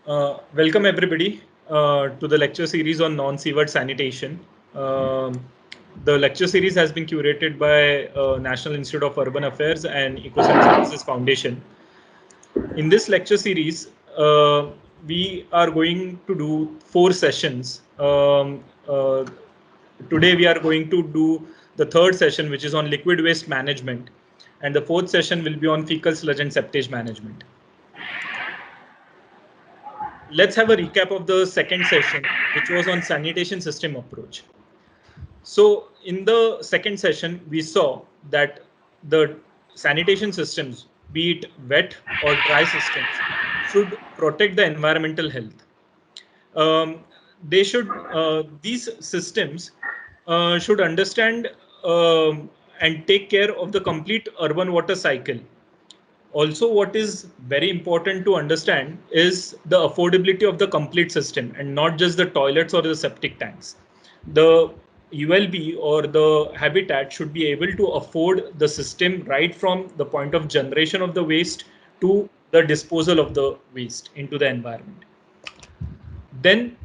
Welcome everybody to the lecture series on non-seaward sanitation. The lecture series has been curated by National Institute of Urban Affairs and Ecoscience Services Foundation. In this lecture series, we are going to do 4 sessions. Today we are going to do the third session, which is on liquid waste management, and the fourth session will be on fecal sludge and septage management. Let's have a recap of the second session, which was on sanitation system approach. So in the second session, we saw that the sanitation systems, be it wet or dry systems, should protect the environmental health. These systems should understand and take care of the complete urban water cycle. Also, what is very important to understand is the affordability of the complete system and not just the toilets or the septic tanks. The ULB or the habitat should be able to afford the system right from the point of generation of the waste to the disposal of the waste into the environment. Then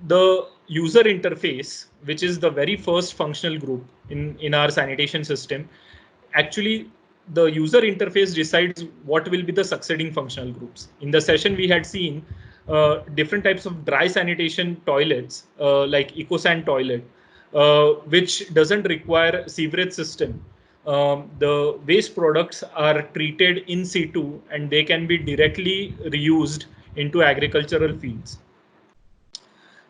the user interface, which is the very first functional group in our sanitation system, actually the user interface decides what will be the succeeding functional groups. In the session, we had seen different types of dry sanitation toilets, like EcoSan toilet, which doesn't require sewerage system. The waste products are treated in situ and they can be directly reused into agricultural fields.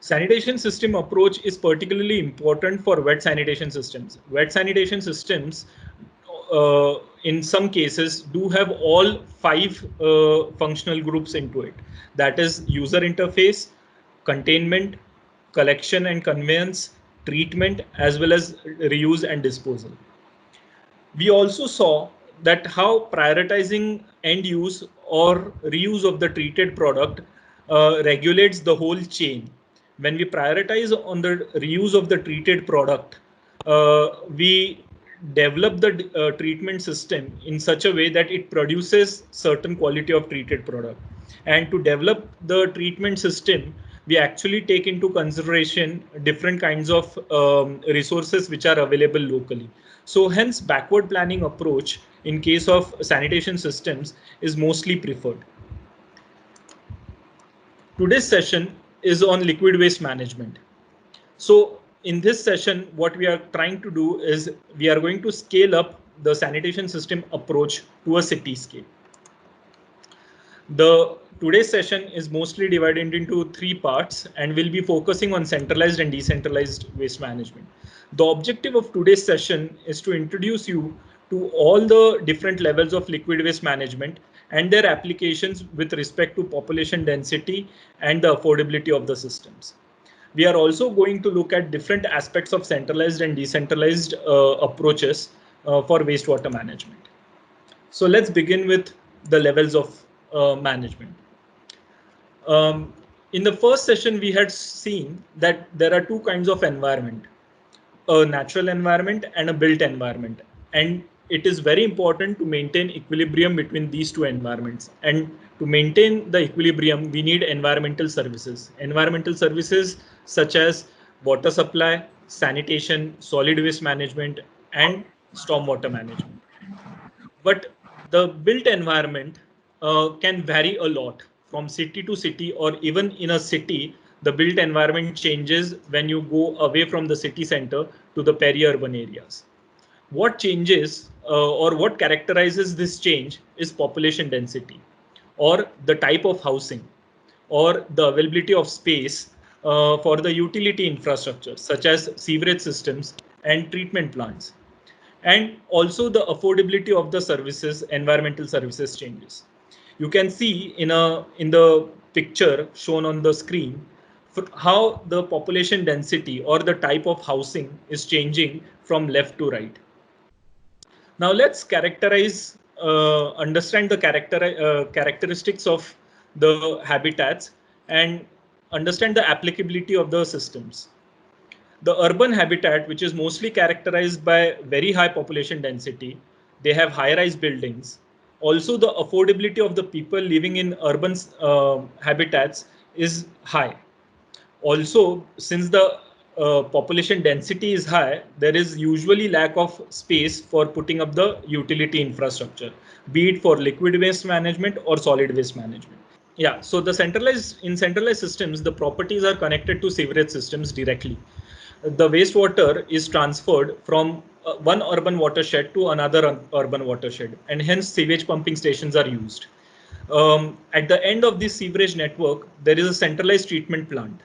Sanitation system approach is particularly important for wet sanitation systems. Wet sanitation systems, in some cases, do have all 5 functional groups into it. That is user interface, containment, collection and conveyance, treatment, as well as reuse and disposal. We also saw that how prioritizing end use or reuse of the treated product regulates the whole chain. When we prioritize on the reuse of the treated product, we develop the treatment system in such a way that it produces certain quality of treated product. And to develop the treatment system, we actually take into consideration different kinds of resources which are available locally. So hence backward planning approach in case of sanitation systems is mostly preferred. Today's session is on liquid waste management. So in this session, what we are trying to do is we are going to scale up the sanitation system approach to a city scale. The today's session is mostly divided into 3 parts and will be focusing on centralized and decentralized waste management. The objective of today's session is to introduce you to all the different levels of liquid waste management and their applications with respect to population density and the affordability of the systems. We are also going to look at different aspects of centralized and decentralized approaches for wastewater management. So let's begin with the levels of management. In the first session, we had seen that there are 2 kinds of environment, a natural environment and a built environment. And it is very important to maintain equilibrium between these 2 environments. And to maintain the equilibrium, we need environmental services. Environmental services such as water supply, sanitation, solid waste management, and stormwater management. But the built environment can vary a lot from city to city, or even in a city, the built environment changes when you go away from the city center to the peri-urban areas. What changes or what characterizes this change is population density, or the type of housing, or the availability of space for the utility infrastructure, such as sewerage systems and treatment plants, and also the affordability of the services, environmental services changes. You can see in the picture shown on the screen how the population density or the type of housing is changing from left to right. Now let's understand the characteristics of the habitats and understand the applicability of the systems. The urban habitat, which is mostly characterized by very high population density, they have high-rise buildings. Also, the affordability of the people living in urban habitats is high. Also, since the population density is high, there is usually lack of space for putting up the utility infrastructure, be it for liquid waste management or solid waste management. Yeah, so the centralized systems, the properties are connected to sewerage systems directly. The wastewater is transferred from one urban watershed to another urban watershed, and hence sewage pumping stations are used. At the end of this sewerage network, there is a centralized treatment plant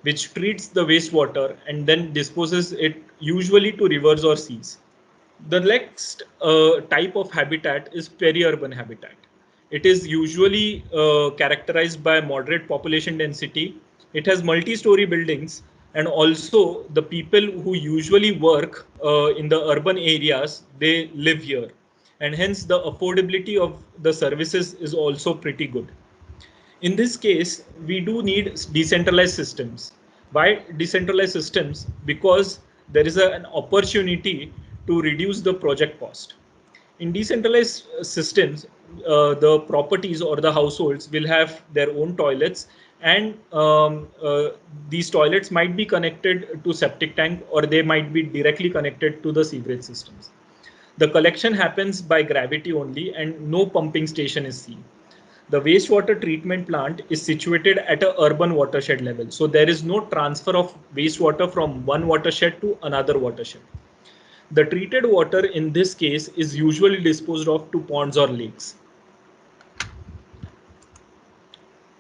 which treats the wastewater and then disposes it usually to rivers or seas. The next type of habitat is peri-urban habitat. It is usually characterized by moderate population density. It has multi-story buildings, and also the people who usually work in the urban areas, they live here, and hence the affordability of the services is also pretty good. In this case, we do need decentralized systems. Why decentralized systems? Because there is an opportunity to reduce the project cost. In decentralized systems, the properties or the households will have their own toilets, and these toilets might be connected to septic tank, or they might be directly connected to the sewerage systems. The collection happens by gravity only, and no pumping station is seen. The wastewater treatment plant is situated at a urban watershed level. So there is no transfer of wastewater from one watershed to another watershed. The treated water in this case is usually disposed of to ponds or lakes.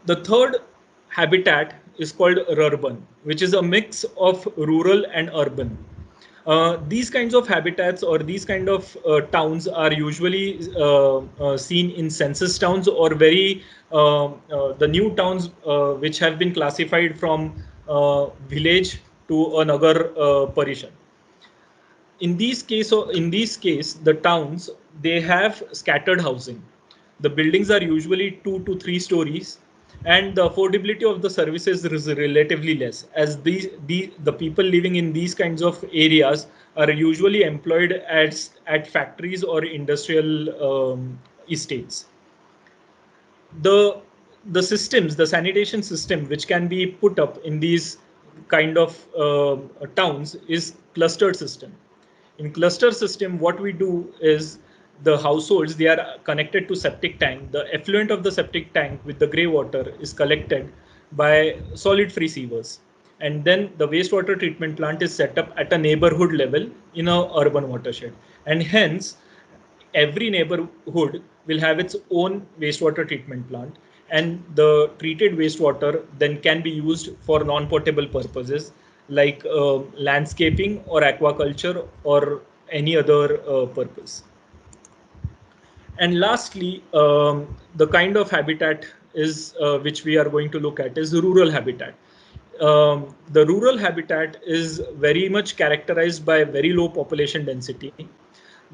The third habitat is called rurban, which is a mix of rural and urban. These kinds of habitats or these kind of towns are usually seen in census towns or the new towns which have been classified from village to a nagar parishad. In these case, the towns, they have scattered housing. The buildings are usually 2 to 3 stories, and the affordability of the services is relatively less, as the people living in these kinds of areas are usually employed at factories or industrial estates. The the systems the sanitation system which can be put up in these kind of towns is clustered system. In cluster system, what we do is, the households, they are connected to septic tank. The effluent of the septic tank with the gray water is collected by solid free sewers, and then the wastewater treatment plant is set up at a neighborhood level in a urban watershed, and hence every neighborhood will have its own wastewater treatment plant, and the treated wastewater then can be used for non-potable purposes like landscaping or aquaculture or any other purpose. And lastly, the kind of habitat is which we are going to look at is rural habitat. The rural habitat is very much characterized by very low population density.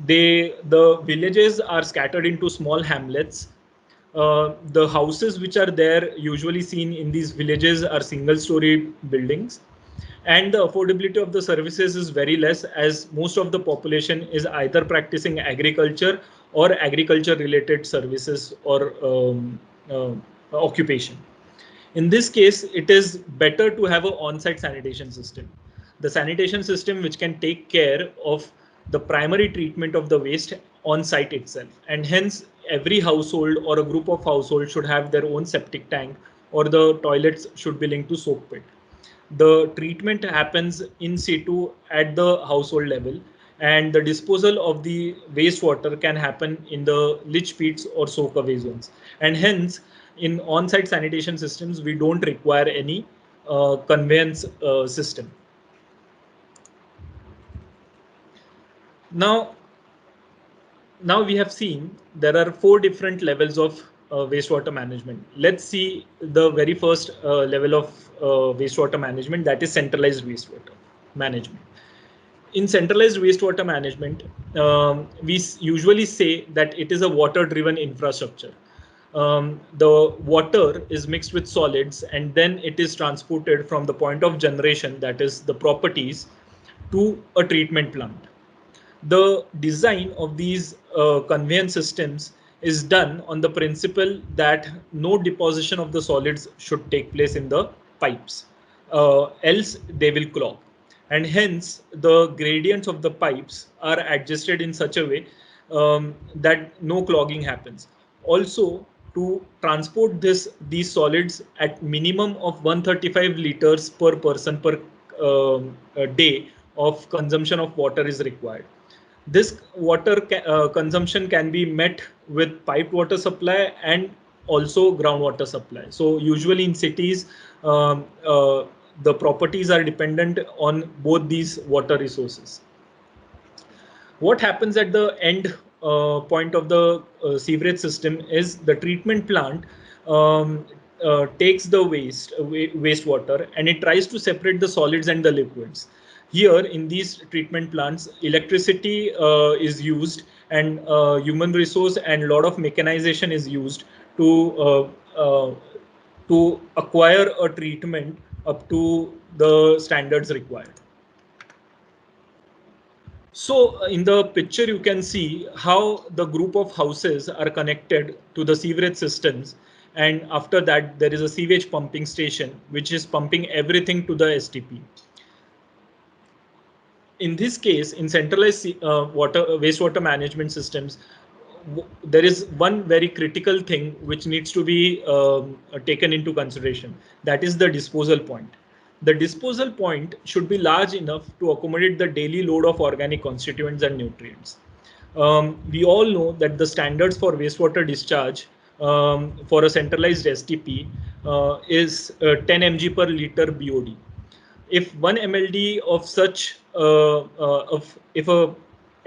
The villages are scattered into small hamlets. The houses which are there usually seen in these villages are single story buildings, and the affordability of the services is very less, as most of the population is either practicing agriculture or agriculture related services or uh, occupation. In this case, it is better to have an on-site sanitation system. The sanitation system which can take care of the primary treatment of the waste on site itself, and hence every household or a group of households should have their own septic tank, or the toilets should be linked to soak pit. The treatment happens in situ at the household level, and the disposal of the wastewater can happen in the leach pits or soak away zones. And hence, in on-site sanitation systems, we don't require any conveyance system. Now, now we have seen there are 4 different levels of wastewater management. Let's see the very first level of wastewater management, that is centralized wastewater management. In centralized wastewater management, we usually say that it is a water driven infrastructure. The water is mixed with solids, and then it is transported from the point of generation, that is the properties, to a treatment plant. The design of these conveyance systems is done on the principle that no deposition of the solids should take place in the pipes, else they will clog. And hence the gradients of the pipes are adjusted in such a way that no clogging happens. Also, to transport these solids at minimum of 135 liters per person per day of consumption of water is required. This water consumption can be met with piped water supply and also groundwater supply. So usually in cities, the properties are dependent on both these water resources. What happens at the end point of the sewerage system is the treatment plant takes the wastewater and it tries to separate the solids and the liquids. Here in these treatment plants, electricity is used, and human resource and a lot of mechanization is used to acquire a treatment up to the standards required. So in the picture, you can see how the group of houses are connected to the sewerage systems. And after that, there is a sewage pumping station, which is pumping everything to the STP. In this case, in centralized wastewater management systems, there is one very critical thing which needs to be taken into consideration. That is the disposal point. The disposal point should be large enough to accommodate the daily load of organic constituents and nutrients. We all know that the standards for wastewater discharge for a centralized STP is 10 mg per liter BOD. If 1 mld of such if a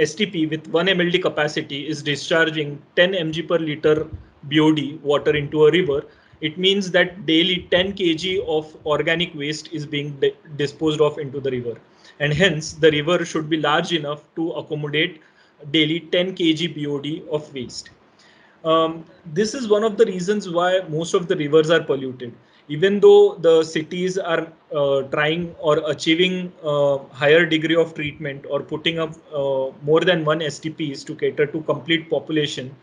STP with 1 mld capacity is discharging 10 mg per liter BOD water into a river, it means that daily 10 kg of organic waste is being disposed of into the river, and hence the river should be large enough to accommodate daily 10 kg BOD of waste. This is one of the reasons why most of the rivers are polluted. Even though the cities are trying or achieving higher degree of treatment or putting up more than one STPs to cater to complete population,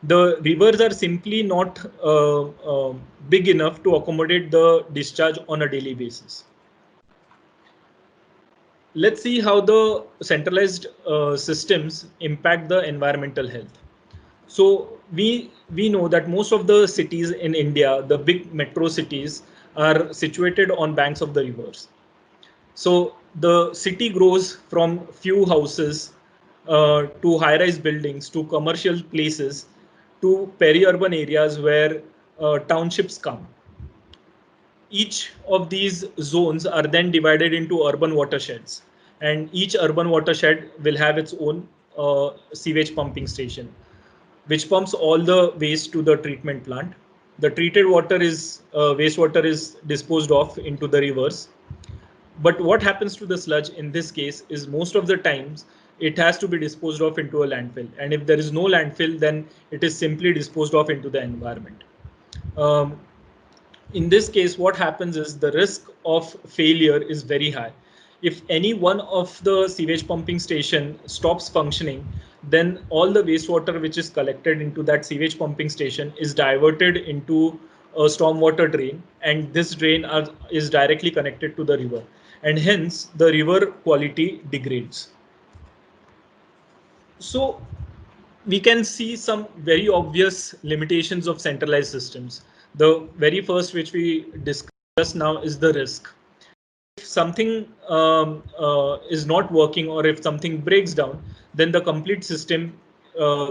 the rivers are simply not big enough to accommodate the discharge on a daily basis. Let's see how the centralized systems impact the environmental health. So we know that most of the cities in India, the big metro cities, are situated on banks of the rivers. So the city grows from few houses to high-rise buildings to commercial places to peri-urban areas where townships come. Each of these zones are then divided into urban watersheds, and each urban watershed will have its own sewage pumping station, which pumps all the waste to the treatment plant. The treated water is wastewater is disposed of into the rivers. But what happens to the sludge in this case is most of the times it has to be disposed of into a landfill. And if there is no landfill, then it is simply disposed of into the environment. In this case, what happens is the risk of failure is very high. If any one of the sewage pumping station stops functioning, then all the wastewater which is collected into that sewage pumping station is diverted into a stormwater drain, and this drain is directly connected to the river, and hence the river quality degrades. So we can see some very obvious limitations of centralized systems. The very first which we discussed now is the risk. If something is not working or if something breaks down, then the complete system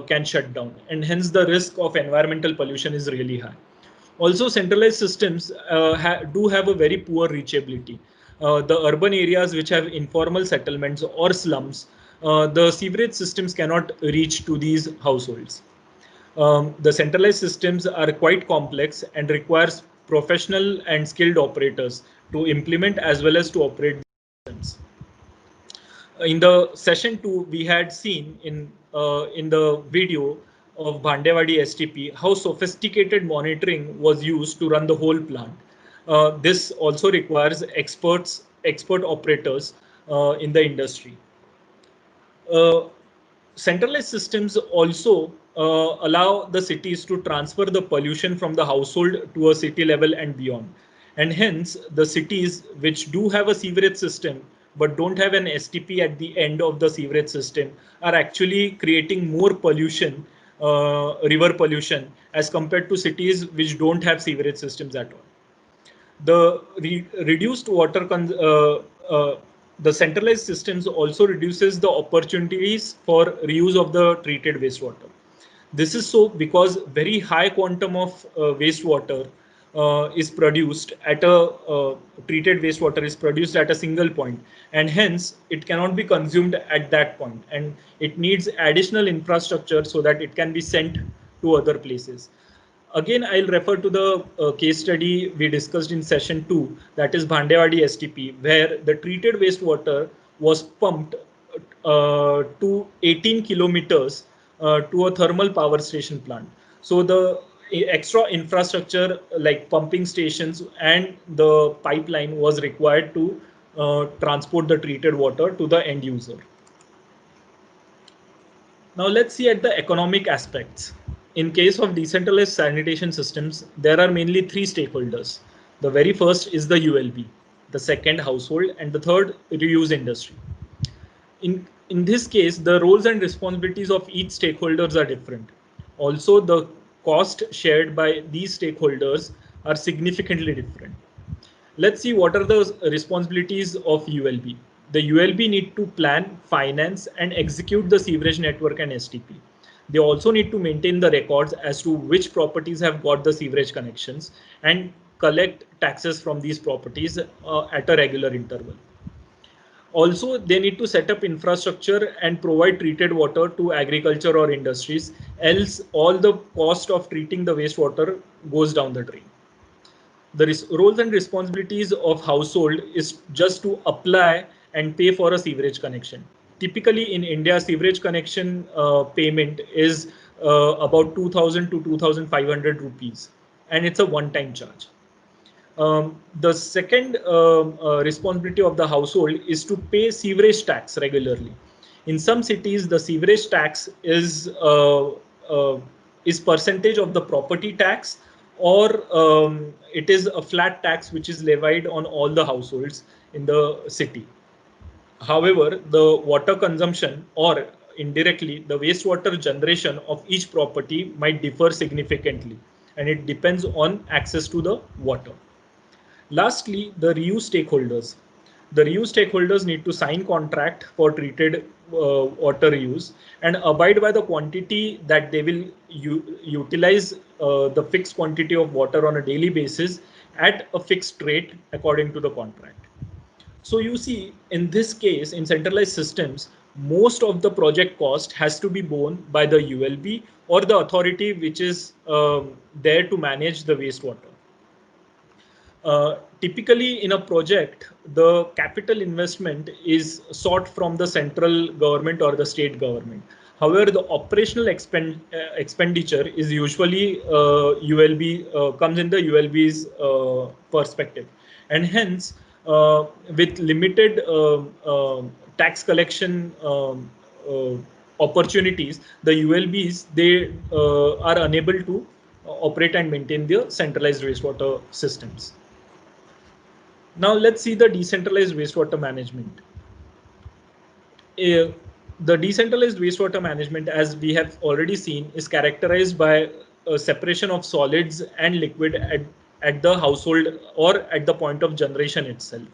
can shut down, and hence the risk of environmental pollution is really high. Also, centralized systems do have a very poor reachability. The urban areas which have informal settlements or slums, the sewerage systems cannot reach to these households. The centralized systems are quite complex and requires professional and skilled operators to implement as well as to operate the systems. In the session 2, we had seen in the video of Bhandewadi STP how sophisticated monitoring was used to run the whole plant. This also requires expert operators in the industry. Centralized systems also allow the cities to transfer the pollution from the household to a city level and beyond. And hence, the cities which do have a sewerage system but don't have an STP at the end of the sewerage system are actually creating more pollution, river pollution, as compared to cities which don't have sewerage systems at all. The reduced water the centralized systems also reduces the opportunities for reuse of the treated wastewater. This is so because very high quantum of wastewater is produced at a treated wastewater is produced at a single point, and hence it cannot be consumed at that point, and it needs additional infrastructure so that it can be sent to other places. Again, I'll refer to the case study we discussed in session 2, that is Bhandewadi STP, where the treated wastewater was pumped to 18 kilometers to a thermal power station plant. So the extra infrastructure like pumping stations and the pipeline was required to transport the treated water to the end user. Now let's see at the economic aspects. In case of decentralized sanitation systems, there are mainly three stakeholders. The very first is the ULB, the second household, and the third reuse industry. In this case, the roles and responsibilities of each stakeholders are different. Also, the cost shared by these stakeholders are significantly different. Let's see what are the responsibilities of ULB. The ULB need to plan, finance, and execute the sewerage network and STP. They also need to maintain the records as to which properties have got the sewerage connections and collect taxes from these properties at a regular interval. Also, they need to set up infrastructure and provide treated water to agriculture or industries, else all the cost of treating the wastewater goes down the drain. The roles and responsibilities of household is just to apply and pay for a sewerage connection. Typically in India, sewerage connection payment is about 2000 to 2500 rupees, and it's a one-time charge. The second responsibility of the household is to pay sewerage tax regularly. In some cities, the sewerage tax is percentage of the property tax, or it is a flat tax which is levied on all the households in the city. However, the water consumption or indirectly the wastewater generation of each property might differ significantly, and it depends on access to the water. Lastly, the reuse stakeholders. The reuse stakeholders need to sign contract for treated water reuse and abide by the quantity that they will utilize the fixed quantity of water on a daily basis at a fixed rate according to the contract. So you see, in this case, in centralized systems, most of the project cost has to be borne by the ULB or the authority which is there to manage the wastewater. Typically, in a project, the capital investment is sought from the central government or the state government. However, the operational expenditure is usually ULB comes in the ULB's perspective, and hence, with limited tax collection opportunities, the ULBs they are unable to operate and maintain their centralized wastewater systems. Now let's see the decentralized wastewater management. The decentralized wastewater management, as we have already seen, is characterized by a separation of solids and liquid at the household or at the point of generation itself.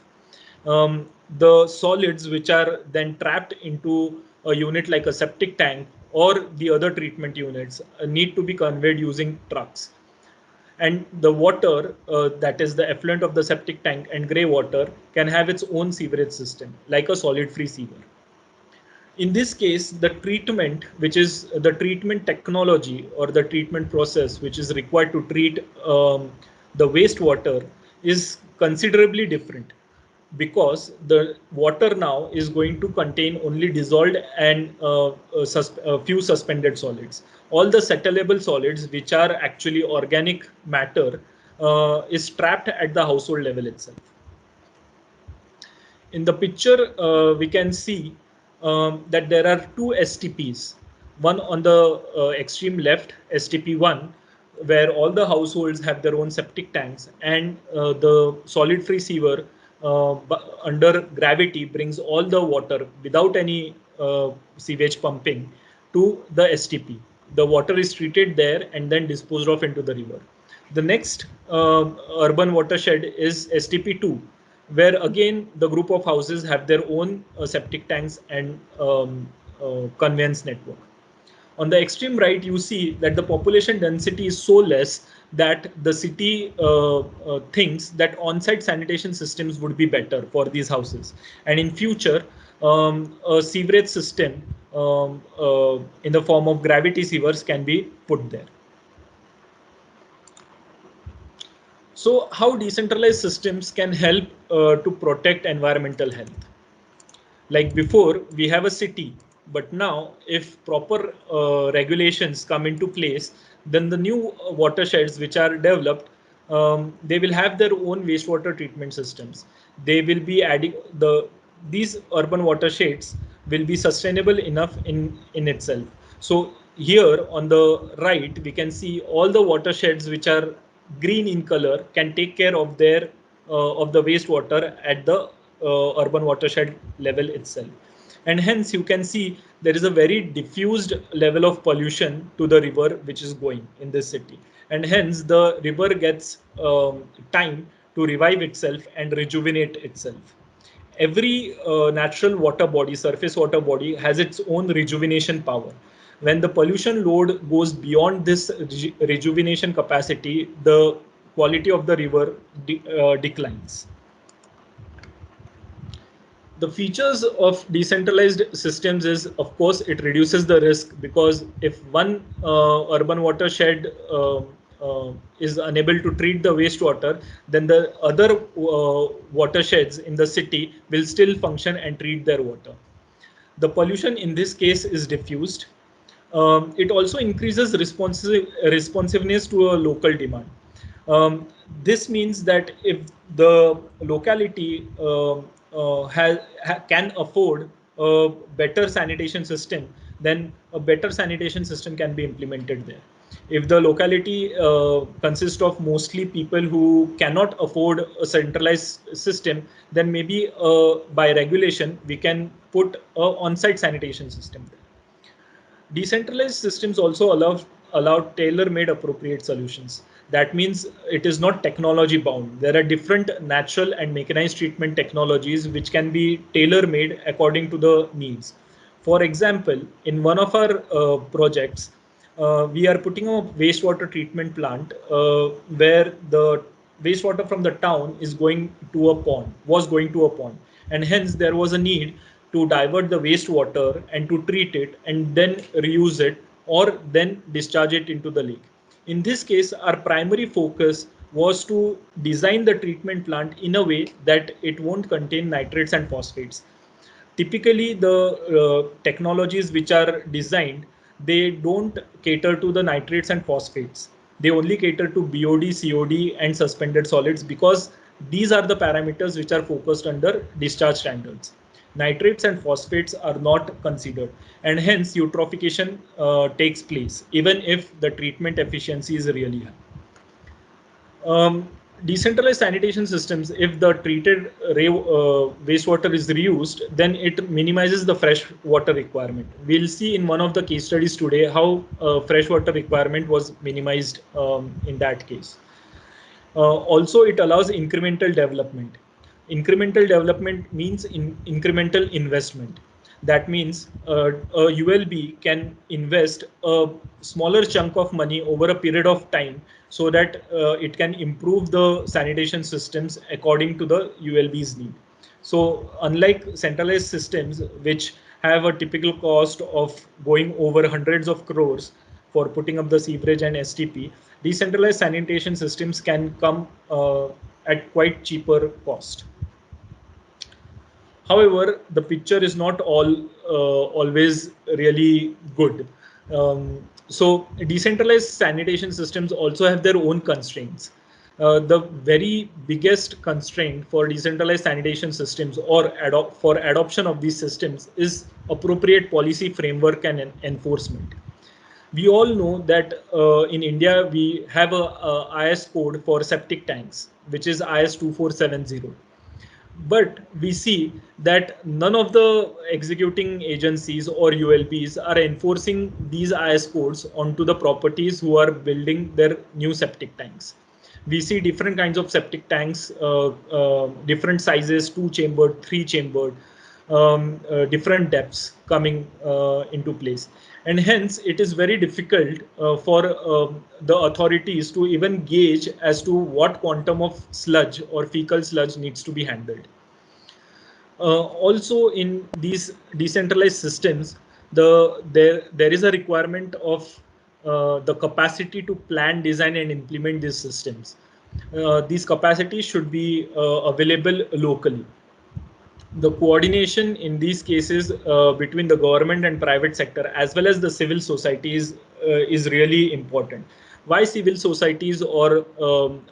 The solids which are then trapped into a unit like a septic tank or the other treatment units need to be conveyed using trucks. And the water that is the effluent of the septic tank and grey water can have its own sewerage system like a solid free sewer. In this case, the treatment, which is the treatment technology or the treatment process which is required to treat the wastewater is considerably different, because the water now is going to contain only dissolved and a few suspended solids. All the settleable solids, which are actually organic matter, is trapped at the household level itself. In the picture, we can see that there are two STPs. One on the extreme left, STP1, where all the households have their own septic tanks, and the solid-free sewer under gravity brings all the water without any sewage pumping to the STP. The water is treated there and then disposed of into the river. The next urban watershed is STP2, where again the group of houses have their own septic tanks and conveyance network. On the extreme right, you see that the population density is so less that the city thinks that on-site sanitation systems would be better for these houses. And in future, a sewerage system in the form of gravity sewers can be put there. So how decentralized systems can help to protect environmental health? Like before, we have a city, but now if proper regulations come into place, then the new watersheds which are developed, they will have their own wastewater treatment systems. They will be adding these urban watersheds will be sustainable enough in itself. So here on the right, we can see all the watersheds which are green in color can take care of their of the wastewater at the urban watershed level itself. And hence you can see there is a very diffused level of pollution to the river which is going in this city. And hence the river gets time to revive itself and rejuvenate itself. Every natural water body, surface water body, has its own rejuvenation power. When the pollution load goes beyond this rejuvenation capacity, the quality of the river declines. The features of decentralized systems is, of course, it reduces the risk, because if one urban watershed is unable to treat the wastewater, then the other watersheds in the city will still function and treat their water. The pollution in this case is diffused. It also increases responsiveness to a local demand. This means that if the locality can afford a better sanitation system, then a better sanitation system can be implemented there. If the locality consists of mostly people who cannot afford a centralized system, then maybe by regulation we can put a on-site sanitation system there. Decentralized systems also allow tailor-made appropriate solutions. That means it is not technology bound. There are different natural and mechanized treatment technologies which can be tailor-made according to the needs. For example, in one of our projects, we are putting a wastewater treatment plant where the wastewater from the town is going to a pond, was going to a pond, and hence there was a need to divert the wastewater and to treat it and then reuse it or then discharge it into the lake. In this case, our primary focus was to design the treatment plant in a way that it won't contain nitrates and phosphates. Typically, the technologies which are designed, they don't cater to the nitrates and phosphates. They only cater to BOD, COD, and suspended solids, because these are the parameters which are focused under discharge standards. Nitrates and phosphates are not considered, and hence eutrophication takes place, even if the treatment efficiency is really high. Decentralized sanitation systems, if the treated wastewater is reused, then it minimizes the fresh water requirement. We'll see in one of the case studies today how fresh water requirement was minimized in that case. Also, it allows incremental development. Incremental development means incremental investment. That means a ULB can invest a smaller chunk of money over a period of time so that it can improve the sanitation systems according to the ULB's need. So unlike centralized systems, which have a typical cost of going over hundreds of crores for putting up the sewerage and STP, decentralized sanitation systems can come at quite cheaper cost. However, the picture is not always really good. So decentralized sanitation systems also have their own constraints. The very biggest constraint for decentralized sanitation systems or for adoption of these systems is appropriate policy framework and enforcement. We all know that in India we have a IS code for septic tanks, which is IS 2470. But we see that none of the executing agencies or ULBs are enforcing these IS codes onto the properties who are building their new septic tanks. We see different kinds of septic tanks, different sizes, 2-chambered, 3-chambered, different depths coming into place. And hence, it is very difficult for the authorities to even gauge as to what quantum of sludge or fecal sludge needs to be handled. Also, in these decentralized systems, there is a requirement of the capacity to plan, design, and implement these systems. These capacities should be available locally. The coordination in these cases between the government and private sector as well as the civil societies is really important. Why civil societies or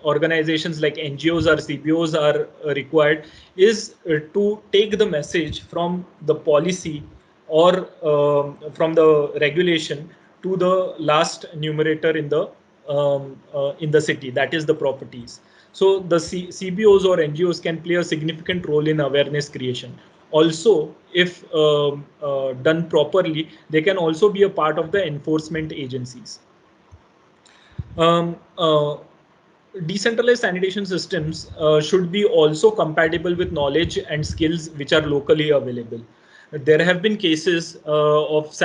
organizations like NGOs or CBOs are required is to take the message from the policy or from the regulation to the last numerator in the city, that is the properties. So the CBOs or NGOs can play a significant role in awareness creation. Also, if done properly, they can also be a part of the enforcement agencies. Um, uh, Decentralized sanitation systems should be also compatible with knowledge and skills which are locally available. There have been cases of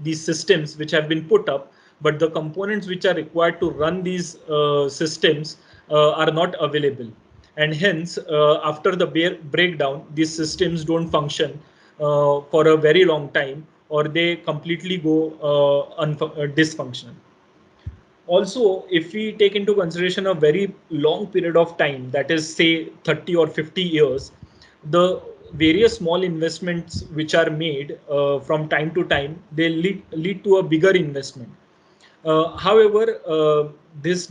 these systems which have been put up, but the components which are required to run these systems are not available, and hence after the breakdown, these systems don't function for a very long time, or they completely go dysfunctional. Also, if we take into consideration a very long period of time, that is say 30 or 50 years, the various small investments which are made from time to time, they lead to a bigger investment. However, this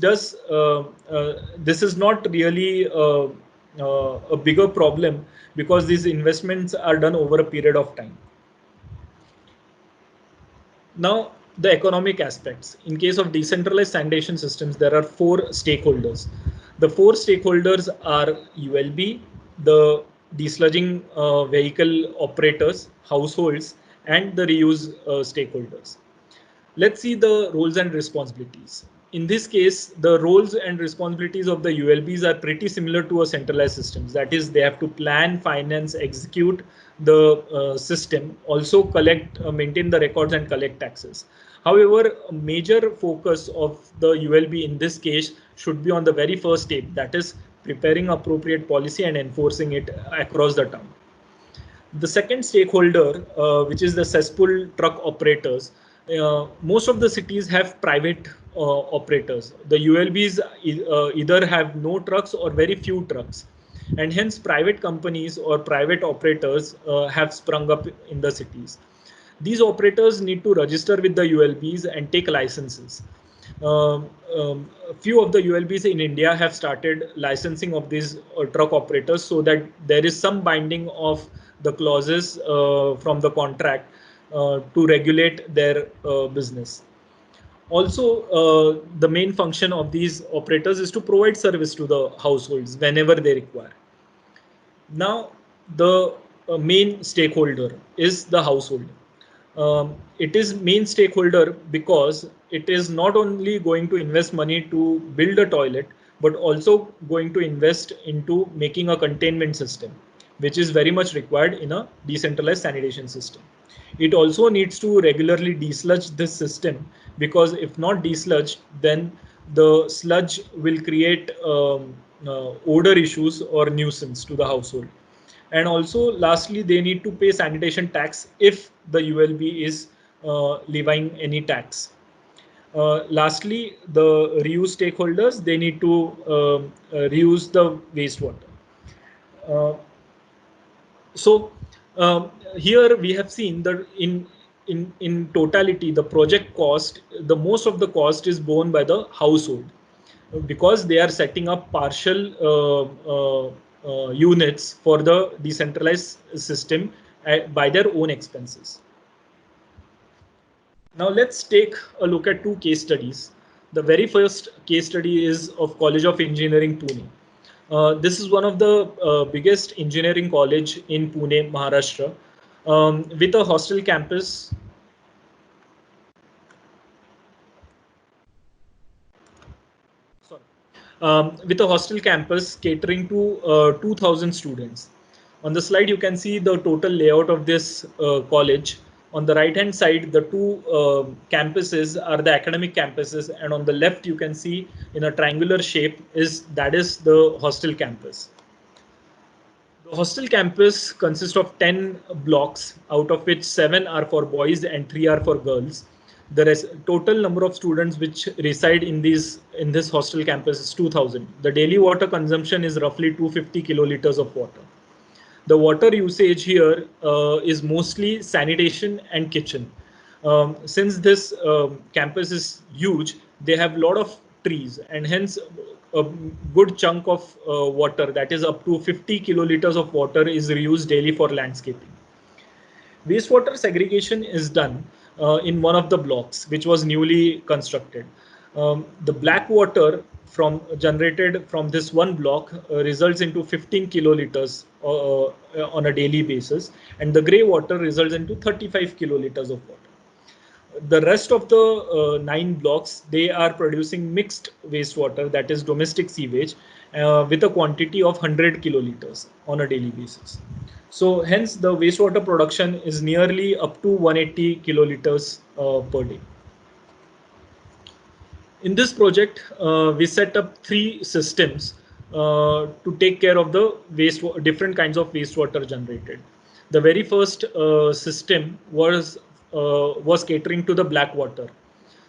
is not really a bigger problem because these investments are done over a period of time. Now, the economic aspects. In case of decentralized sanitation systems, there are 4 stakeholders. The 4 stakeholders are ULB, the desludging vehicle operators, households, and the reuse stakeholders. Let's see the roles and responsibilities. In this case, the roles and responsibilities of the ULBs are pretty similar to a centralized systems. That is, they have to plan, finance, execute the system, also collect, maintain the records and collect taxes. However, a major focus of the ULB in this case should be on the very first step, that is preparing appropriate policy and enforcing it across the town. The second stakeholder, which is the cesspool truck operators, most of the cities have private operators. The ULBs either have no trucks or very few trucks, and hence private companies or private operators have sprung up in the cities. These operators need to register with the ULBs and take licenses. A few of the ULBs in India have started licensing of these truck operators so that there is some binding of the clauses from the contract to regulate their business. Also, the main function of these operators is to provide service to the households whenever they require. Now, the main stakeholder is the household. It is main stakeholder because it is not only going to invest money to build a toilet, but also going to invest into making a containment system, which is very much required in a decentralized sanitation system. It also needs to regularly desludge this system, because if not desludged, then the sludge will create odor issues or nuisance to the household. And also, lastly, they need to pay sanitation tax if the ULB is levying any tax. Lastly, the reuse stakeholders, they need to reuse the wastewater. Uh, so here we have seen that in totality, the project cost, the most of the cost is borne by the household. because they are setting up partial units for the decentralized system by their own expenses. Now let's take a look at two case studies. The very first case study is of College of Engineering, Pune. This is one of the biggest engineering college in Pune, Maharashtra, with a hostel campus. Sorry. With a hostel campus catering to 2,000 students. On the slide, you can see the total layout of this college. On the right hand side, the two campuses are the academic campuses, and on the left, you can see in a triangular shape that is the hostel campus. The hostel campus consists of 10 blocks, out of which 7 are for boys and 3 are for girls. The total number of students which reside in this hostel campus is 2,000. The daily water consumption is roughly 250 kiloliters of water. The water usage here is mostly sanitation and kitchen. Since this campus is huge, they have a lot of trees, and hence a good chunk of water, that is up to 50 kiloliters of water, is reused daily for landscaping. Wastewater segregation is done in one of the blocks, which was newly constructed. The black water generated from this one block results into 15 kiloliters on a daily basis, and the gray water results into 35 kiloliters of water. The rest of the 9 blocks, they are producing mixed wastewater, that is domestic sewage, with a quantity of 100 kiloliters on a daily basis. So hence the wastewater production is nearly up to 180 kiloliters per day. In this project, we set up 3 systems to take care of the different kinds of wastewater generated. The very first system was catering to the black water.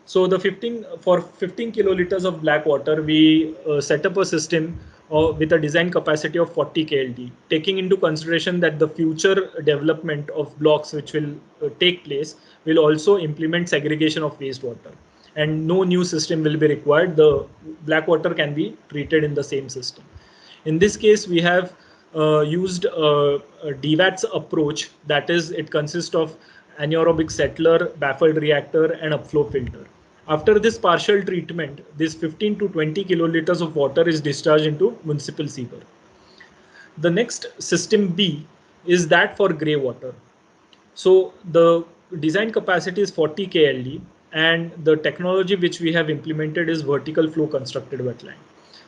So for 15 kiloliters of black water, we set up a system with a design capacity of 40 KLD, taking into consideration that the future development of blocks which will take place will also implement segregation of wastewater, and no new system will be required. The black water can be treated in the same system. In this case, we have used a DVATS approach, that is, it consists of anaerobic settler, baffled reactor, and upflow filter. After this partial treatment, this 15 to 20 kiloliters of water is discharged into municipal sewer. The next system B is that for grey water. So the design capacity is 40 KLD, and the technology which we have implemented is vertical flow constructed wetland.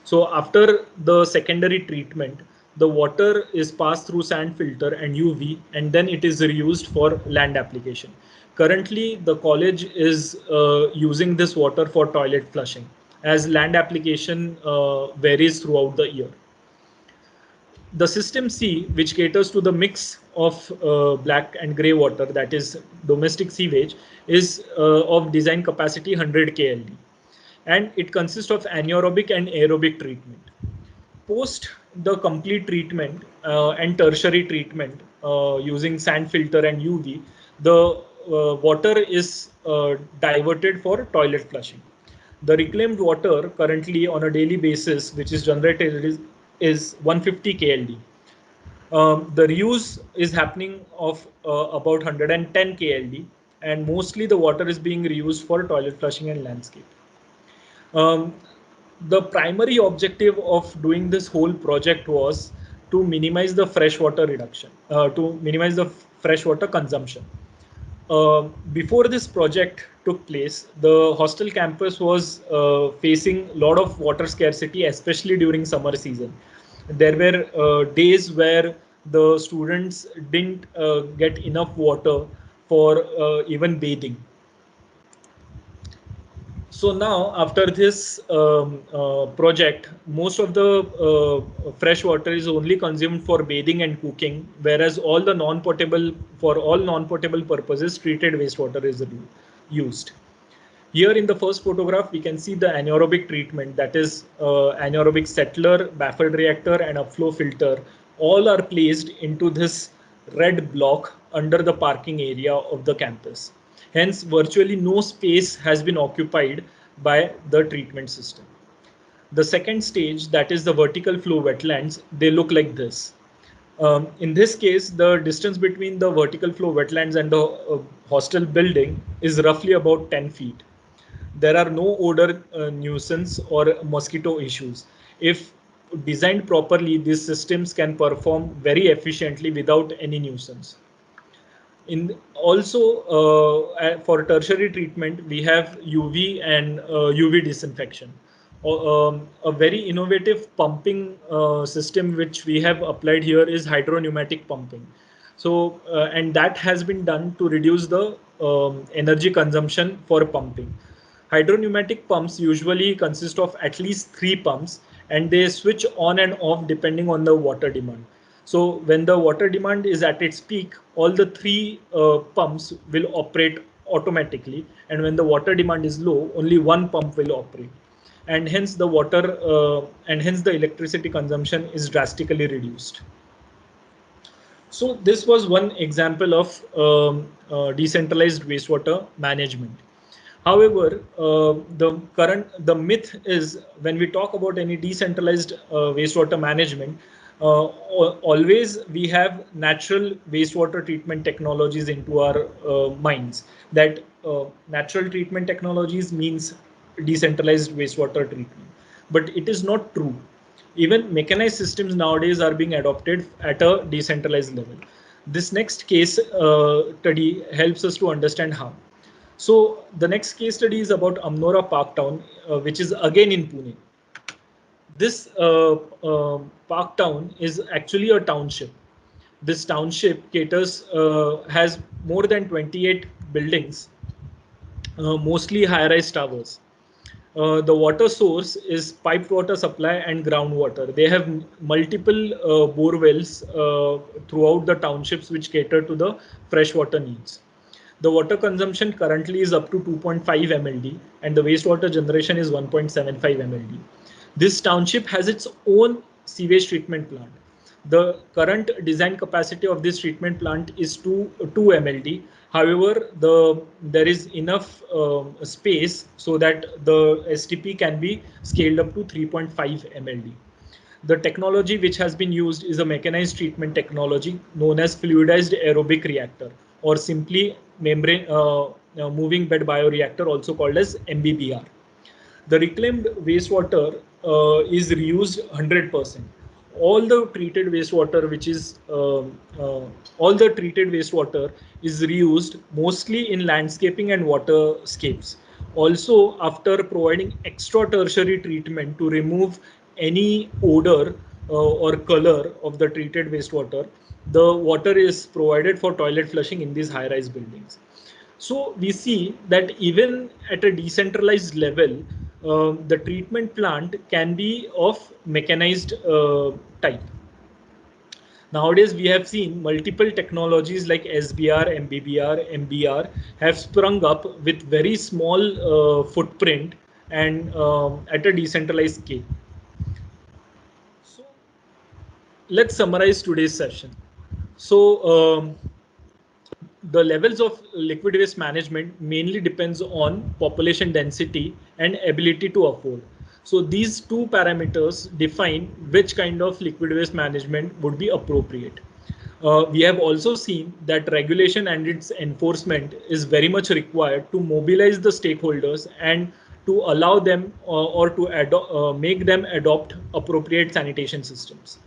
So after the secondary treatment, the water is passed through sand filter and UV, and then it is reused for land application. Currently, the college is using this water for toilet flushing, as land application varies throughout the year. The system C, which caters to the mix of black and grey water, that is domestic sewage, is of design capacity 100 KLD, and it consists of anaerobic and aerobic treatment. Post the complete treatment and tertiary treatment using sand filter and UV, the water is diverted for toilet flushing. The reclaimed water currently on a daily basis, which is generated, is 150 KLD. The reuse is happening of about 110 KLD, and mostly the water is being reused for toilet flushing and landscape. The primary objective of doing this whole project was to minimize the freshwater reduction, to minimize the freshwater consumption. Before this project took place, the hostel campus was facing a lot of water scarcity, especially during summer season. There were days where the students didn't get enough water for even bathing. So now, after this project, most of the fresh water is only consumed for bathing and cooking, whereas for all non-potable purposes, treated wastewater is used. Here in the first photograph, we can see the anaerobic treatment, that is anaerobic settler, baffled reactor, and upflow filter. All are placed into this red block under the parking area of the campus. Hence, virtually no space has been occupied by the treatment system. The second stage, that is the vertical flow wetlands, they look like this. In this case, the distance between the vertical flow wetlands and the hostel building is roughly about 10 feet. There are no odor nuisance or mosquito issues. If designed properly, these systems can perform very efficiently without any nuisance. In also for tertiary treatment, we have UV and UV disinfection. A very innovative pumping system which we have applied here is hydropneumatic pumping. So and that has been done to reduce the energy consumption for pumping. Hydropneumatic pumps usually consist of at least 3 pumps, and they switch on and off depending on the water demand. So when the water demand is at its peak, all the 3 pumps will operate automatically, and when the water demand is low, only 1 pump will operate, and hence the electricity consumption is drastically reduced. So this was one example of decentralized wastewater management. However, the myth is, when we talk about any decentralized wastewater management, always we have natural wastewater treatment technologies into our minds. That natural treatment technologies means decentralized wastewater treatment, but it is not true. Even mechanized systems nowadays are being adopted at a decentralized level. This next case study helps us to understand how. So the next case study is about Amnora Park Town, which is again in Pune. This park town is actually a township. This township has more than 28 buildings, mostly high-rise towers. The water source is piped water supply and groundwater. They have multiple bore wells throughout the townships which cater to the freshwater needs. The water consumption currently is up to 2.5 MLD, and the wastewater generation is 1.75 MLD. This township has its own sewage treatment plant. The current design capacity of this treatment plant is 2 MLD. However, there is enough space so that the STP can be scaled up to 3.5 MLD. The technology which has been used is a mechanized treatment technology known as fluidized aerobic reactor, or simply membrane moving bed bioreactor, also called as MBBR. The reclaimed wastewater is reused 100%. All the treated wastewater, all the treated wastewater is reused mostly in landscaping and waterscapes. Also, after providing extra tertiary treatment to remove any odor or color of the treated wastewater, the water is provided for toilet flushing in these high-rise buildings. So we see that even at a decentralized level, the treatment plant can be of mechanized type. Nowadays, we have seen multiple technologies like SBR, MBBR, MBR have sprung up with very small footprint and at a decentralized scale. So let's summarize today's session. So the levels of liquid waste management mainly depends on population density and ability to afford. So these two parameters define which kind of liquid waste management would be appropriate. We have also seen that regulation and its enforcement is very much required to mobilize the stakeholders and to allow them or to make them adopt appropriate sanitation systems.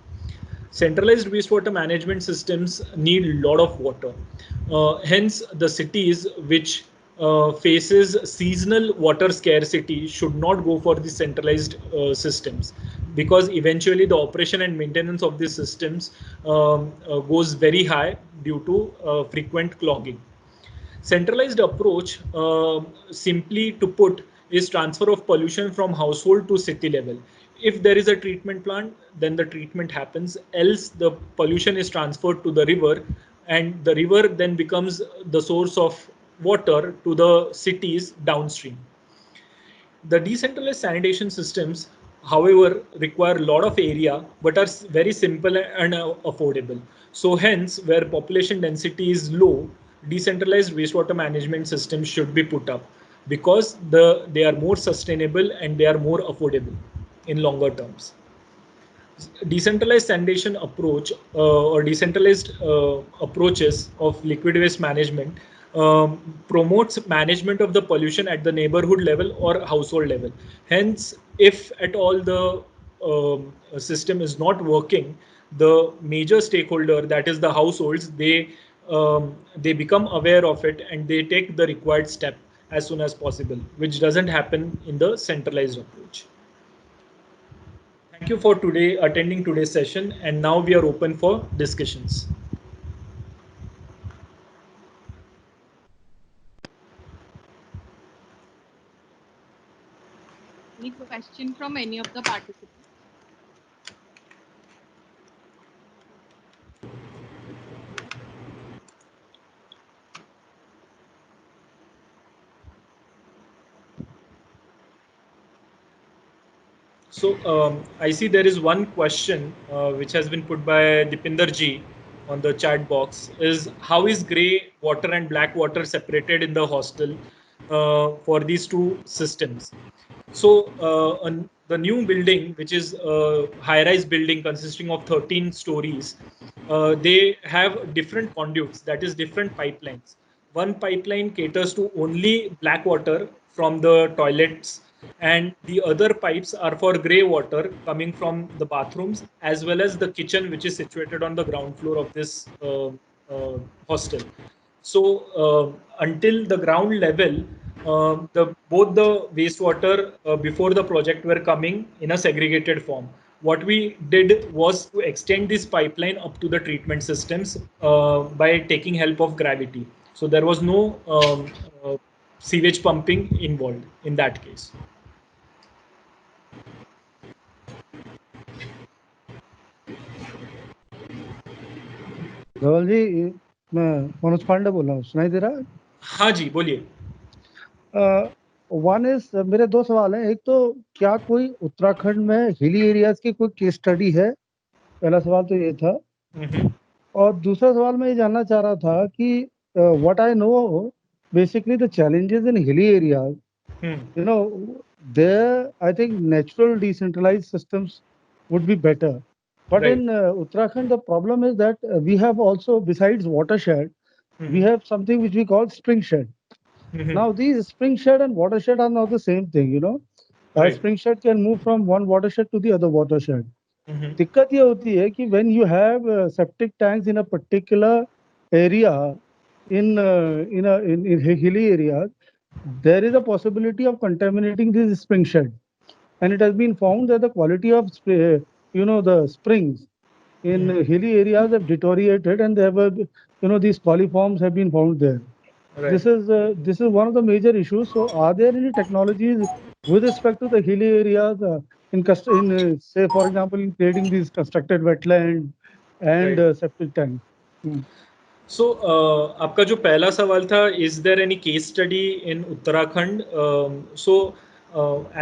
Centralized wastewater management systems need a lot of water. Hence, the cities which faces seasonal water scarcity should not go for the centralized systems, because eventually the operation and maintenance of these systems goes very high due to frequent clogging. Centralized approach, simply to put, is transfer of pollution from household to city level. If there is a treatment plant, then the treatment happens, else the pollution is transferred to the river, and the river then becomes the source of water to the cities downstream. The decentralized sanitation systems, however, require a lot of area but are very simple and affordable. So hence, where population density is low, decentralized wastewater management systems should be put up, because they are more sustainable and they are more affordable. in longer terms. Decentralized sanitation approach or decentralized approaches of liquid waste management promotes management of the pollution at the neighborhood level or household level. Hence, if at all the system is not working, the major stakeholder, that is the households, they become aware of it and they take the required step as soon as possible, which doesn't happen in the centralized approach. Thank you for today attending today's session, and now we are open for discussions. Any question from any of the participants? So I see there is one question which has been put by Dipinder ji on the chat box, is how is grey water and black water separated in the hostel for these two systems? So the new building, which is a high-rise building consisting of 13 stories, they have different conduits, that is different pipelines. One pipeline caters to only black water from the toilets, and the other pipes are for grey water coming from the bathrooms as well as the kitchen, which is situated on the ground floor of this hostel. So until the ground level, both the wastewater before the project were coming in a segregated form. What we did was to extend this pipeline up to the treatment systems by taking help of gravity. So there was no sewage pumping involved in that case. धवल जी, मैं मनोज पांडे बोल रहा हूँ, सुनाई दे रहा हाँ जी, बोलिए। है? One is, मेरे दो सवाल हैं। एक तो क्या कोई उत्तराखंड में हिली एरियाज की कोई केस स्टडी है? पहला सवाल तो ये था। और दूसरा सवाल मैं ये जानना चाह रहा था कि what I know basically the challenges in hilly areas, you know, there I think natural decentralized systems would be better. But Right. in Uttarakhand, the problem is that we have also, besides watershed, we have something which we call spring shed. Now, these spring shed and watershed are not the same thing, you know. Right. Spring shed can move from one watershed to the other watershed. दिक्कत ये होती है कि when you have septic tanks in a particular area, in hilly areas, there is a possibility of contaminating this spring shed, and it has been found that the quality of the springs in hilly areas have deteriorated, and there were, these coliforms have been found there. Right. This is one of the major issues. So, are there any technologies with respect to the hilly areas say, for example, in creating these constructed wetland and Right. septic tanks? सो आपका जो पहला सवाल था, is there any case study in Uttarakhand? So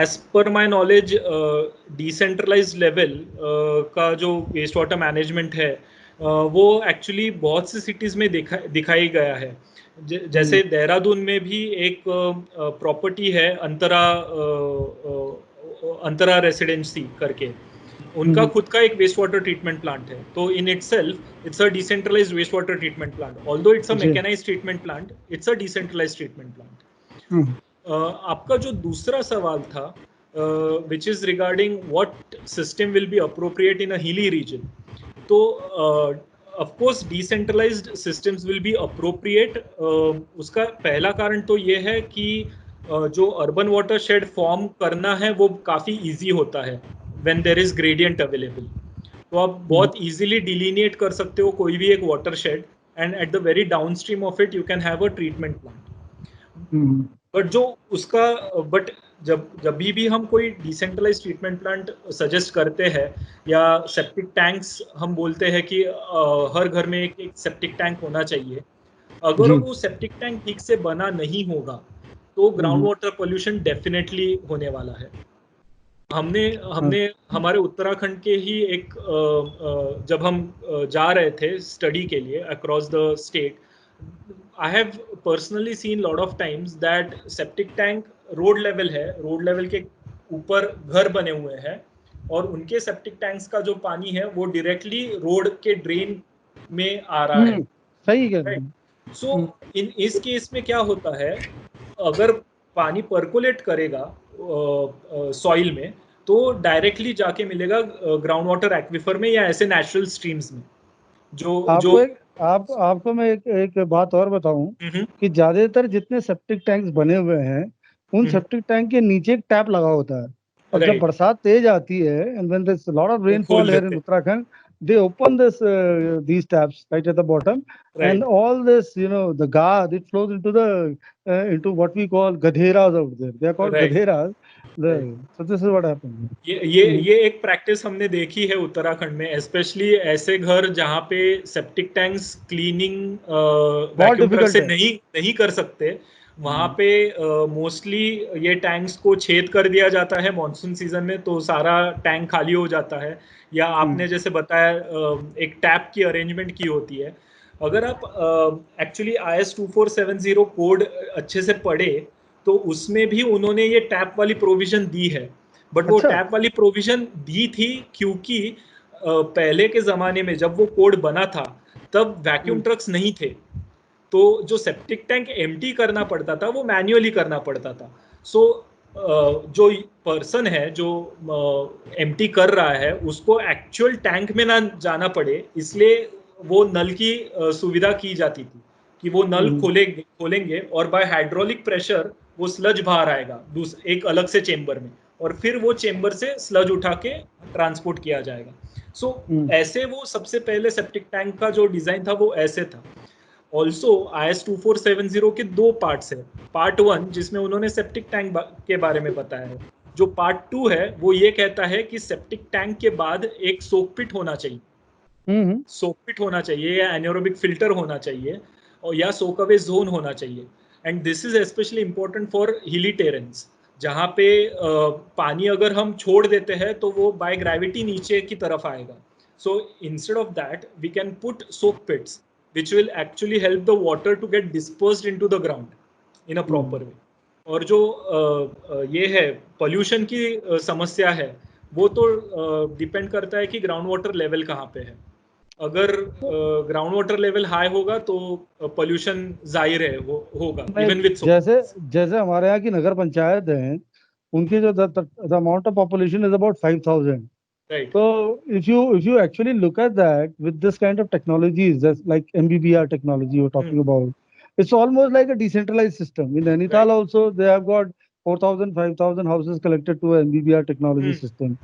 as per my knowledge, decentralised level का जो waste water management है वो actually बहुत सी सिटीज़ में दिखाई गया है। जैसे देहरादून में भी एक प्रॉपर्टी है अंतरा रेसिडेंसी करके, उनका खुद का एक वेस्ट वाटर ट्रीटमेंट प्लांट है। तो in itself it's a decentralised waste water treatment plant, although it's a mechanised treatment plant, it's a decentralised treatment plant. आपका जो दूसरा सवाल था, which is regarding what system will be appropriate in a hilly region, तो of course decentralised systems will be appropriate. उसका पहला कारण तो ये है कि जो अर्बन वाटर शेड फॉर्म करना है वो काफ़ी ईजी होता है when there is gradient available. तो आप बहुत easily delineate कर सकते हो कोई भी एक watershed, and at the very downstream of it you can have a treatment plant. But जो उसका but जब भी हम कोई decentralized treatment plant suggest करते हैं या septic tanks हम बोलते हैं कि हर घर में एक septic tank होना चाहिए, अगर वो septic tank ठीक से बना नहीं होगा तो ground water pollution definitely होने वाला है। हमने हमारे उत्तराखंड के ही एक जब हम जा रहे थे स्टडी के लिए across the state, I have personally seen lot of times that septic tank road level है, रोड लेवल के ऊपर घर बने हुए हैं और उनके सेप्टिक टैंक्स का जो पानी है वो डायरेक्टली रोड के ड्रेन में आ रहा है। सही कह रहे हैं। सो इस केस में क्या होता है, अगर पानी पर्कोलेट करेगा सॉइल में तो डायरेक्टली जाके मिलेगा ग्राउंड वाटर एक्विफर में या ऐसे नेचुरल स्ट्रीम्स में। आपको मैं एक बात और बताऊं कि ज्यादातर जितने सेप्टिक टैंक्स बने हुए हैं उन सेप्टिक टैंक के नीचे एक टैप लगा होता है, और जब बरसात तेज आती है and when there is lot of rainfall here in Uttarakhand, they open these taps right at the bottom, and all this, the gad, it flows into what we call gadheras out there. They are called gadheras. So this is what happens. ये एक practice हमने देखी है उत्तराखंड में, specially ऐसे घर जहाँ पे septic tanks cleaning vacuum truck से नहीं कर सकते, वहाँ पे मोस्टली ये टैंक्स को छेद कर दिया जाता है मॉनसून सीजन में, तो सारा टैंक खाली हो जाता है, या आपने जैसे बताया एक टैप की अरेंजमेंट की होती है। अगर आप एक्चुअली IS 2470 कोड अच्छे से पढ़े तो उसमें भी उन्होंने ये टैप वाली प्रोविजन दी है, बट वो टैप वाली प्रोविजन दी थी क्योंकि पहले के जमाने में जब वो कोड बना था तब वैक्यूम ट्रक्स नहीं थे, तो जो सेप्टिक टैंक एम्प्टी करना पड़ता था वो मैन्युअली करना पड़ता था। सो जो पर्सन है जो एम्प्टी कर रहा है उसको एक्चुअल टैंक में ना जाना पड़े, इसलिए वो नल की सुविधा की जाती थी कि वो नल खोलेंगे और बाय हाइड्रोलिक प्रेशर वो स्लज बाहर आएगा एक अलग से चेंबर में, और फिर वो चेंबर से स्लज उठा के ट्रांसपोर्ट किया जाएगा। सो ऐसे वो सबसे पहले सेप्टिक टैंक का जो डिजाइन था वो ऐसे था। ऑल्सो IS 2470 के 2 पार्ट्स है। पार्ट 1 जिसमें उन्होंने सेप्टिक टैंक के बारे में बताया है, जो पार्ट 2 है वो ये कहता है कि सेप्टिक टैंक के बाद एक सोक पिट होना चाहिए, सोक पिट होना चाहिए या एनारोबिक फिल्टर होना चाहिए, और या सोक अवे जोन होना चाहिए। And this is specially important for हिली टेरेंस, जहाँ पे पानी अगर हम छोड़ देते हैं तो वो बाय ग्रेविटी नीचे की तरफ आएगा। So instead of that we can put soak pits which will actually help the water to get dispersed into the ground in a proper way. और जो ये है पोल्यूशन की समस्या है वो तो डिपेंड करता है कि ग्राउंड वाटर लेवल कहाँ पे है। अगर ग्राउंड वाटर लेवल हाई होगा तो पोल्यूशन जाहिर है होगा इवन विद जैसे हमारे यहाँ की नगर पंचायत है, उनकी जो the amount of population is about 5000. Right. So if you actually look at that with this kind of technologies, that's like MBBR technology you're talking about, it's almost like a decentralized system. In Nainital also, they have got 4,000, 5,000 houses connected to a MBBR technology system.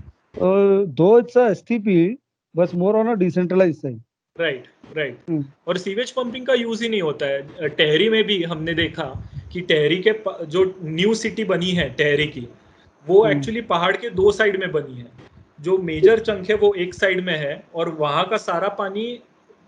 Though it's a STP, but more on a decentralized side. Right. और sewage pumping का use ही नहीं होता है। टेहरी में भी हमने देखा कि टेहरी के जो न्यू सिटी बनी है टेहरी की, वो एक्चुअली पहाड़ के 2 साइड में बनी है। जो मेजर चंक है वो एक साइड में है, और वहां का सारा पानी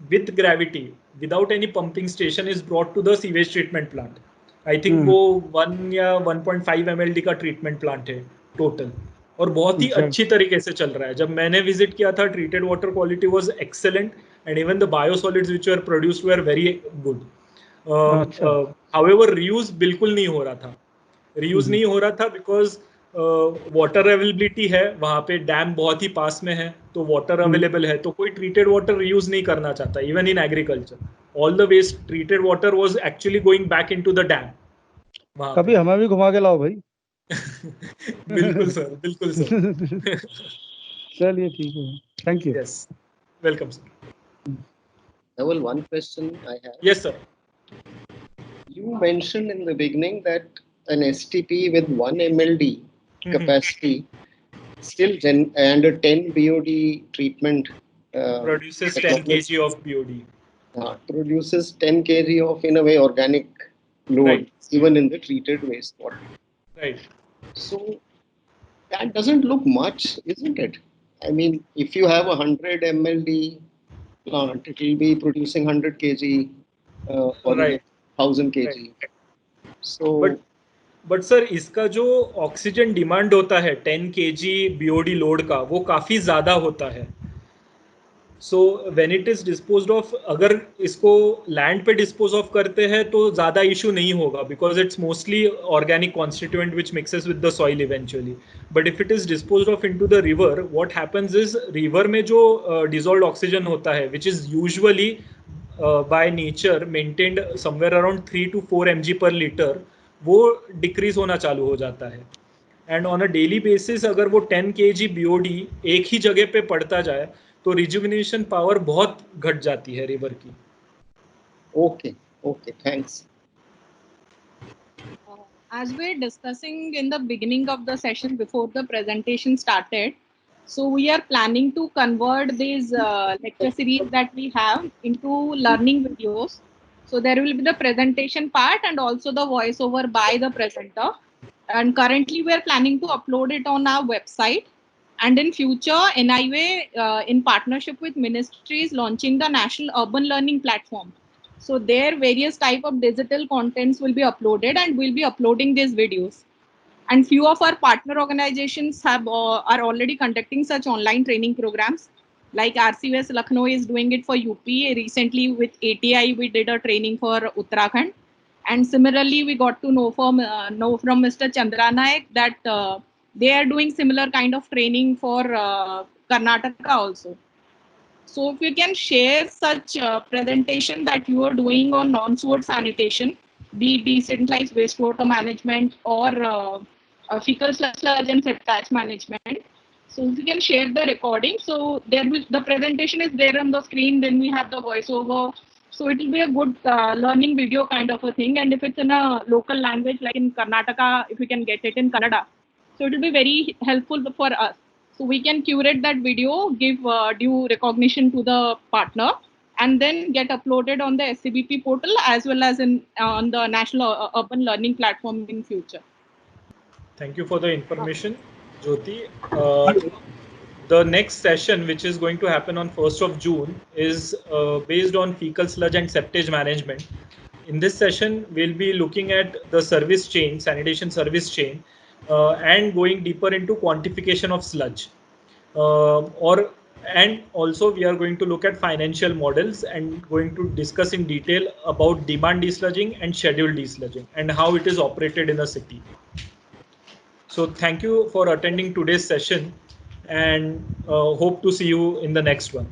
with gravity without any pumping station is brought to the sewage treatment plant. I think वो 1 या 1.5 mld का ट्रीटमेंट प्लांट है टोटल, और बहुत ही अच्छी तरीके से चल रहा है। जब मैंने विजिट किया था treated water quality was excellent and even the biosolids which were produced were very good. However reuse बिल्कुल नहीं हो रहा था, बिकॉज वाटर अवेलेबिलिटी है वहां पे, डैम बहुत ही पास में है तो वाटर अवेलेबल है, तो कोई ट्रीटेड वाटर रीयूज नहीं करना चाहता। Even in agriculture all the waste treated water was actually going back into the dam. कभी हमें भी घुमा के लाओ भाई। बिल्कुल सर। चलिए ठीक है, thank you. Yes, welcome sir. Well, one question I have. Yes sir. You mentioned in the beginning that an STP with 1 mld capacity still under 10 BOD treatment produces 10 kg of BOD. Produces 10 kg of, in a way, organic load, even in the treated wastewater. Right. So that doesn't look much, isn't it? I mean, if you have a 100 mld plant, it will be producing 100 kg or 1000 kg. So but sir इसका जो oxygen demand होता है 10 kg BOD load का, वो काफी ज्यादा होता है। So when it is disposed of, अगर इसको लैंड पे डिस्पोज ऑफ करते हैं तो ज़्यादा इशू नहीं होगा, because it's mostly organic constituent which mixes with the soil eventually. But if it is disposed of into the river, what happens is river में जो डिसॉल्व्ड ऑक्सीजन होता है, which is usually by nature maintained somewhere around 3 to 4 mg per liter, वो decrease होना चालू हो जाता है. And on a daily basis अगर वो 10 kg BOD एक ही जगह पे पड़ता जाए तो रिजुविनेशन पावर बहुत घट जाती है रिवर की. Okay, okay, thanks. As we're discussing in the beginning of the session before the presentation started, so we are planning to convert these lecture series that we have into learning videos. So there will be the presentation part and also the voiceover by the presenter. And currently we are planning to upload it on our website. And in future, NIWA, in partnership with ministry, is launching the National Urban Learning Platform. So there, various type of digital contents will be uploaded, and we'll be uploading these videos. And few of our partner organizations have are already conducting such online training programs. Like RCVS Lucknow is doing it for UP. Recently, with ATI, we did a training for Uttarakhand. And similarly, we got to know from Mr. Chandra Naik that they are doing similar kind of training for Karnataka also. So if you can share such presentation that you are doing on non-sewer sanitation, be decentralized wastewater management or fecal sludge and septage management. So if you can share the recording, so there will, the presentation is there on the screen, then we have the voiceover. So it will be a good learning video kind of a thing. And if it's in a local language, like in Karnataka, if we can get it in Kannada, so it will be very helpful for us. So we can curate that video, give due recognition to the partner, and then get uploaded on the SCBP portal as well as in on the National Urban Learning Platform in future. Thank you for the information, Jyoti. The next session, which is going to happen on 1st of June, is based on fecal sludge and septage management. In this session, we'll be looking at the service chain, sanitation service chain, and going deeper into quantification of sludge. And also we are going to look at financial models and going to discuss in detail about demand desludging and scheduled desludging and how it is operated in a city. So thank you for attending today's session, and hope to see you in the next one.